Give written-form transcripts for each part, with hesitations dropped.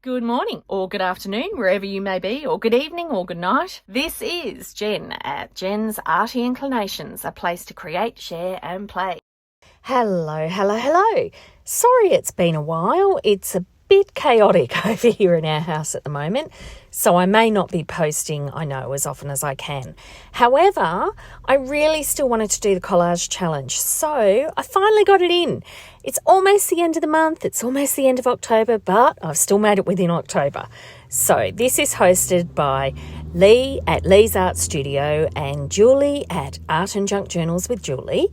Good morning or good afternoon, wherever you may be, or good evening or good night. This is Jen at JensArtyInclinations, a place to create, share and play. Hello. Sorry it's been a while. It's a bit chaotic over here in our house at the moment, so I may not be posting, I know, as often as I can. However, I really still wanted to do the collage challenge, so I finally got it in. It's almost the end of the month, it's almost the end of October, but I've still made it within October. So this is hosted by Leigh at Leigh's Art Studio and Julie at Art and Junk Journals with Julie.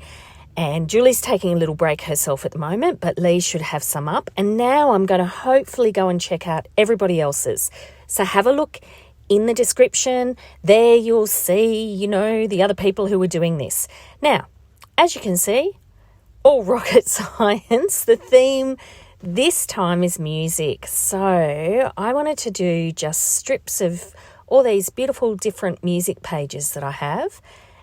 And Julie's taking a little break herself at the moment, but Leigh should have some up. And now I'm going to hopefully go and check out everybody else's. So have a look in the description. There you'll see, the other people who are doing this. Now, as you can see, all rocket science. The theme this time is music. So I wanted to do just strips of all these beautiful different music pages that I have.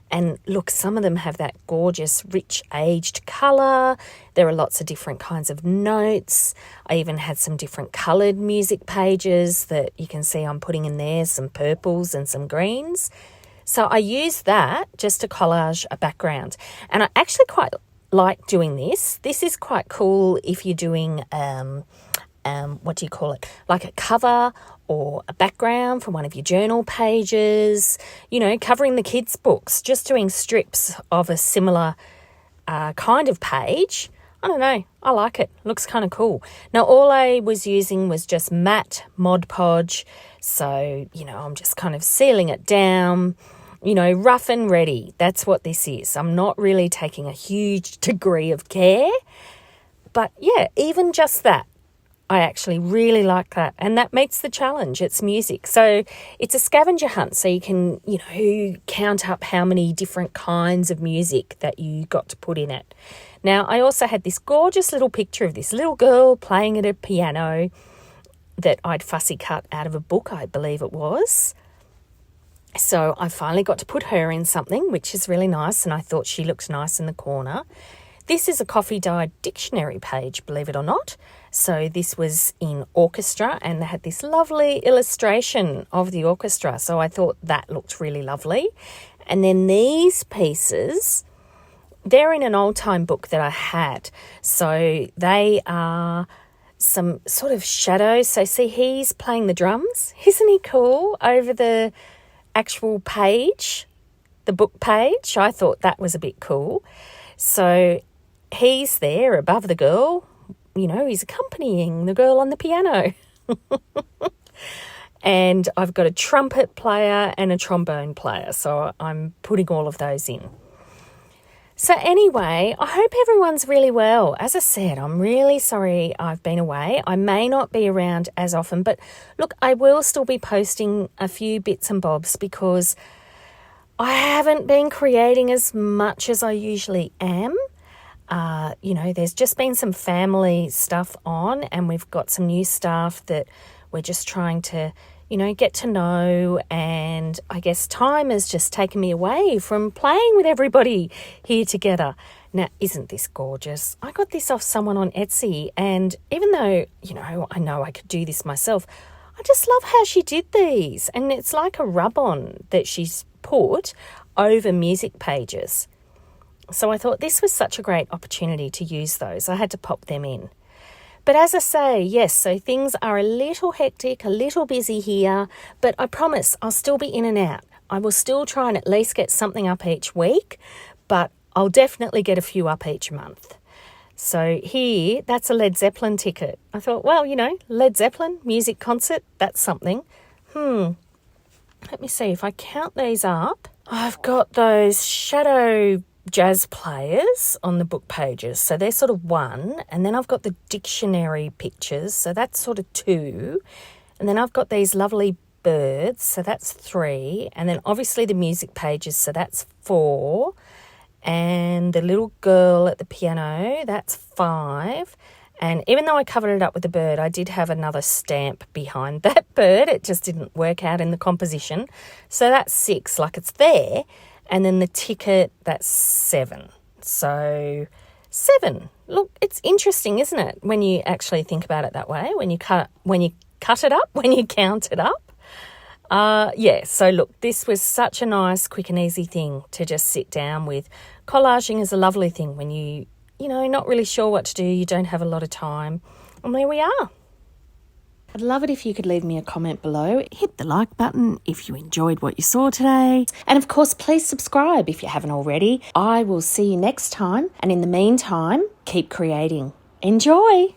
And look, some of them have that gorgeous, rich, aged colour. There are lots of different kinds of notes. I even had some different coloured music pages that you can see I'm putting in there, some purples and some greens. So I used that just to collage a background. And I actually quite like doing this. This is quite cool if you're doing, like a cover or a background from one of your journal pages, covering the kids' books, just doing strips of a similar kind of page. I don't know, I like it. Looks kind of cool. Now, all I was using was just matte Mod Podge. So, I'm just kind of sealing it down, rough and ready. That's what this is. I'm not really taking a huge degree of care. But yeah, even just that, I actually really like that. And that meets the challenge. It's music. So it's a scavenger hunt. So you can, count up how many different kinds of music that you got to put in it. Now, I also had this gorgeous little picture of this little girl playing at a piano that I'd fussy cut out of a book, I believe it was. So I finally got to put her in something, which is really nice. And I thought she looked nice in the corner. This is a coffee-dyed dictionary page, believe it or not. So this was in orchestra and they had this lovely illustration of the orchestra. So I thought that looked really lovely. And then these pieces, they're in an old-time book that I had. So they are some sort of shadows. So see, he's playing the drums. Isn't he cool over the actual page, the book page? I thought that was a bit cool. So he's there above the girl, he's accompanying the girl on the piano. And I've got a trumpet player and a trombone player, so I'm putting all of those in. So anyway, I hope everyone's really well. As I said, I'm really sorry I've been away. I may not be around as often, but look, I will still be posting a few bits and bobs because I haven't been creating as much as I usually am. There's just been some family stuff on and we've got some new staff that we're just trying to, get to know. And I guess time has just taken me away from playing with everybody here together. Now, isn't this gorgeous? I got this off someone on Etsy. And even though, I know I could do this myself, I just love how she did these. And it's like a rub-on that she's put over music pages. So I thought this was such a great opportunity to use those. I had to pop them in. But as I say, yes, so things are a little hectic, a little busy here, but I promise I'll still be in and out. I will still try and at least get something up each week, but I'll definitely get a few up each month. So here, that's a Led Zeppelin ticket. I thought, well, Led Zeppelin, music concert, that's something. Let me see if I count these up. I've got those shadow jazz players on the book pages, so they're sort of 1, and then I've got the dictionary pictures, so that's sort of 2, and then I've got these lovely birds, so that's 3, and then obviously the music pages, so that's 4, and the little girl at the piano, that's 5, and even though I covered it up with the bird, I did have another stamp behind that bird. It just didn't work out in the composition, so that's 6, like it's there. And then the ticket, that's 7. So 7. Look, it's interesting, isn't it? When you actually think about it that way, when you cut it up when you count it up. So look, this was such a nice, quick and easy thing to just sit down with. Collaging is a lovely thing when you not really sure what to do, you don't have a lot of time. And there we are. I'd love it if you could leave me a comment below. Hit the like button if you enjoyed what you saw today. And of course, please subscribe if you haven't already. I will see you next time. And in the meantime, keep creating. Enjoy!